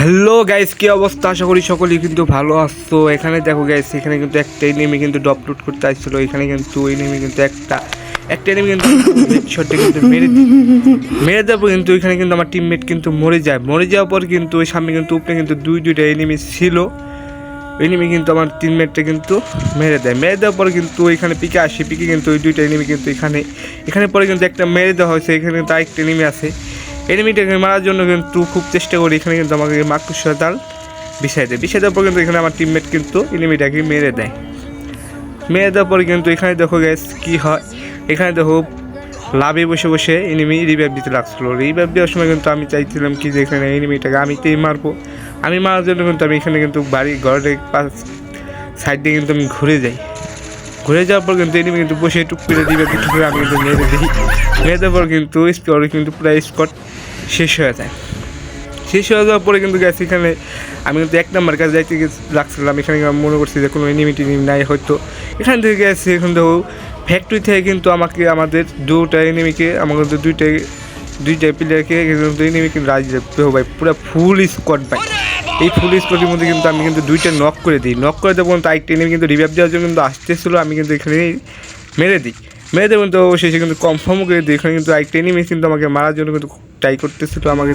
Hello guys, কি অবস্থা? আশা করি সকলেই কিন্তু ভালো আসছো। এখানে দেখো গাইস, এখানে কিন্তু একটা এনিমি কিন্তু ডপলোড করতে আসছিল। এখানে কিন্তু এনিমি কিন্তু একটা এনিমি কিন্তু হেডশটে কিন্তু মেরে দেবো, কিন্তু এখানে কিন্তু আমার টিমমেট কিন্তু মরে যাওয়ার পর কিন্তু ওই সামনে কিন্তু উপরে কিন্তু দুইটা এনিমি ছিল। এনিমি কিন্তু আমার টিমমেটটা কিন্তু মেরে দেওয়ার পর কিন্তু এখানে পিকে কিন্তু ওই দুইটা এনিমি কিন্তু এখানে পরে কিন্তু একটা মেরে দেওয়া হয়েছে। এখানে কিন্তু আরেকটা এনিমি আছে। এনিমিটাকে মারার জন্য কিন্তু খুব চেষ্টা করি। এখানে কিন্তু আমাকে মাকড়সার জাল বিছাই দেওয়ার পর কিন্তু এখানে আমার টিমমেট কিন্তু এনিমিটাকে মেরে দেওয়ার পরে কিন্তু এখানে দেখো গ্যাস কী হয়। এখানে দেখো লাভে বসে বসে এনিমি রিভাইভ দিতে লাগছিলো। রিভাইভ দেওয়ার সময় কিন্তু আমি চাইছিলাম কি যে এখানে এনিমিটাকে আমিতেই মারবো। আমি মারার জন্য কিন্তু আমি এখানে কিন্তু ঘরের পাশ সাইড দিয়ে কিন্তু আমি ঘুরে যাওয়ার পর কিন্তু এনিমি কিন্তু বসে টুক করে রিভাইভ দিতে করে আমি কিন্তু মেরে দেওয়ার পর কিন্তু কিন্তু পুরো স্কট শেষ হয়ে যাওয়ার পরে কিন্তু গ্যাস এখানে আমি কিন্তু 1 নম্বর কাছে যাইতে লাগছিলাম। এখানে মনে করছি যে কোনো এনিমি নাই হয়তো। এখান থেকে গেছে এখন দেখো ফ্যাক্টরি থেকে কিন্তু আমাদের দুইটা এনিমিকে আমাদের দুইটা প্লেয়ারকে কিন্তু এনিমি কিন্তু রাজ দেবো ভাই, পুরো ফুল স্কোয়াড ভাই। এই ফুল স্কোয়াডের মধ্যে কিন্তু আমি কিন্তু দুইটা নক করে দেবো কিন্তু আরেকটা এনিমি কিন্তু রিভাইভ দেওয়ার জন্য কিন্তু আসতেছিলো। আমি কিন্তু এখানে মেরে দেবো তো শেষে কিন্তু কনফার্ম করে দিই। এখানে কিন্তু আরেকটা এনিমি কিন্তু আমাকে মারার জন্য কিন্তু ট্রাই করতেছিল। আমাকে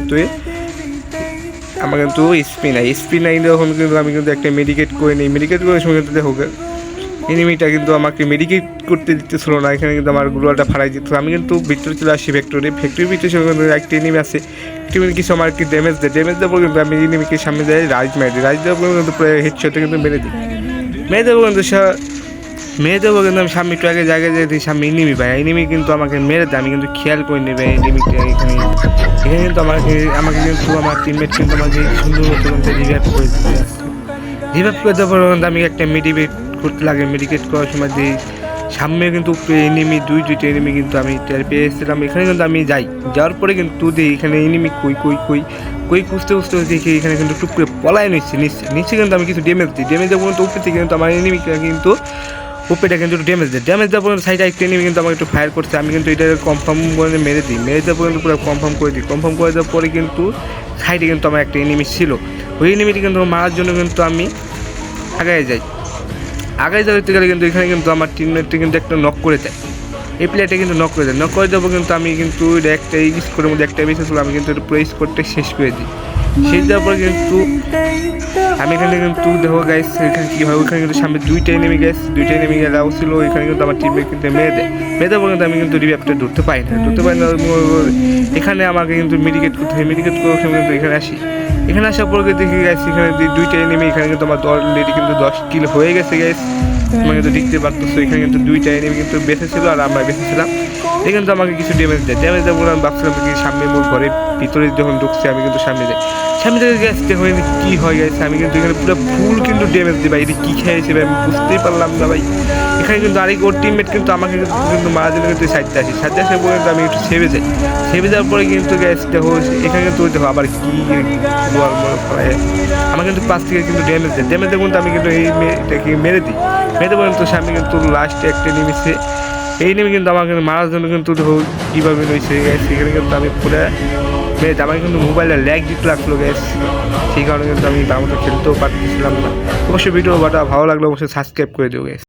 কিন্তু স্পিনাই যখন কিন্তু আমি কিন্তু একটা মেডিকেট করে নিই। মেডিকেট করার সময় কিন্তু দেখো এনিমিটা কিন্তু আমাকে মেডিকেট করতে দিতেছিল না। এখানে কিন্তু আমার গুলোটা ফাড়াই দিত। আমি কিন্তু ভিতরে চলে আসি ফ্যাক্টরির ভিতরে কিন্তু একটা এনিমি আছে। কিছু আমার কি ড্যামেজ দেওয়ার পর কিন্তু আমি এনিমিকে সামনে যাই রাইজ দেওয়ার পর কিন্তু প্রায় হেডশটে কিন্তু মেরে দেবো কিন্তু আমি সামনে একটু আগে জায়গায় যাই সামনে এনিমি ভাই। এনিমি কিন্তু আমাকে মেরে দেয়। আমি কিন্তু খেয়াল করে নেবে এনিমিটা এখানে কিন্তু আমাকে কিন্তু আমার টিমমেট কিন্তু আমাকে সুন্দর মতো রিভাইভ করে দেওয়ার পর কিন্তু আমি একটা মেডিকেট করার সময় দিই সামনে কিন্তু এনিমি দুইটা এনিমি কিন্তু আমি টের পেয়েছিলাম। এখানে কিন্তু আমি যাওয়ার পরে কিন্তু দিই এখানে এনিমি কই খুঁজতে দেখি এখানে কিন্তু টুক করে পলায় নিচ্ছে কিন্তু আমি কিছু ড্যামেজ দেবো কিন্তু উপরে থেকে কিন্তু আমার এনিমিটা কিন্তু উপরেটা কিন্তু ড্যামেজ দেওয়ার পর সাইডে একটা এনিমি কিন্তু আমাকে একটু ফায়ার করছে। আমি কিন্তু এটা কনফার্ম করে মেরে দেওয়ার পর কিন্তু পুরো কনফার্ম করে দেওয়ার পরে কিন্তু সাইডে কিন্তু আমার একটা এনিমি ছিল। ওই এনিমিটি কিন্তু মারার জন্য কিন্তু আমি আগায় যাইতে গেলে কিন্তু এখানে কিন্তু আমার টিমমেটটা কিন্তু একটা নক করে দেয়। এই প্লেয়ারটা কিন্তু নক করে দেবো কিন্তু আমি কিন্তু একটা স্কোরের মধ্যে একটা বেশি ছিল। আমি কিন্তু পুরো স্কোরটা শেষ করে দিই। শেষ দেওয়ার পরে কিন্তু আমি এখানে কিন্তু দেখো গাইস এখানে কী হয়। ওইখানে কিন্তু সামনে দুইটা এনিমি গেলাও ছিল। এখানে কিন্তু আমার টিমমেট কিন্তু মেরে দেওয়ার পর কিন্তু আমি কিন্তু রিভাইভটা ধরতে পাই না। এখানে আমাকে কিন্তু মেডিকেট করতে হয়। মেডিকেট করার সময় কিন্তু এখানে আসার পর দেখি গাইস এখানে দুইটা এনিমি এখানে কিন্তু আমার অলরেডি কিন্তু 10 কিল হয়ে গেছে গাইস। তোমরা কিন্তু দেখতে পারতেছো এখানে কিন্তু দুইটা এনিমি কিন্তু বেঁচে ছিল আর আমরা বেঁচে ছিলাম। এই কিন্তু আমাকে কিছু ড্যামেজ দেয় বলে আমি ভাবছিলাম কি সামনে মোর ঘরের ভিতরে যখন ঢুকছে আমি কিন্তু সামনে থেকে গেছে হয়ে কী হয়ে গেছে। আমি কিন্তু এখানে পুরো ফুল কিন্তু ড্যামেজ দিই ভাই। এটা কী খেয়েছে ভাই আমি বুঝতেই পারলাম না ভাই। এখানে কিন্তু আরেক ওর টিমমেট কিন্তু আমাকে কিন্তু মারার জন্য কিন্তু সাইডে আসার পরে কিন্তু আমি একটু সেভে যাওয়ার পরে কিন্তু গ্যাস দেখো এখানে কিন্তু দেখো আবার কী আমার কিন্তু 5 থেকে কিন্তু ড্যামেজ দেয় কিন্তু আমি কিন্তু এই মেয়েটাকে মেরে কিন্তু সামনে কিন্তু লাস্টে একটা নেমেছে। এই নেমে কিন্তু আমাকে মারার জন্য কিন্তু দেখো কীভাবে রয়েছে গ্যাস। এখানে কিন্তু আমি পুরো আমাকে কিন্তু মোবাইলে ল্যাগ দিতে লাগলো গ্যাস। সেই কারণে কিন্তু আমি তার মতো খেলতেও পারতেছিলাম না। অবশ্যই ভিডিওটা ভালো লাগলে অবশ্যই সাবস্ক্রাইব করে দিও গ্যাস।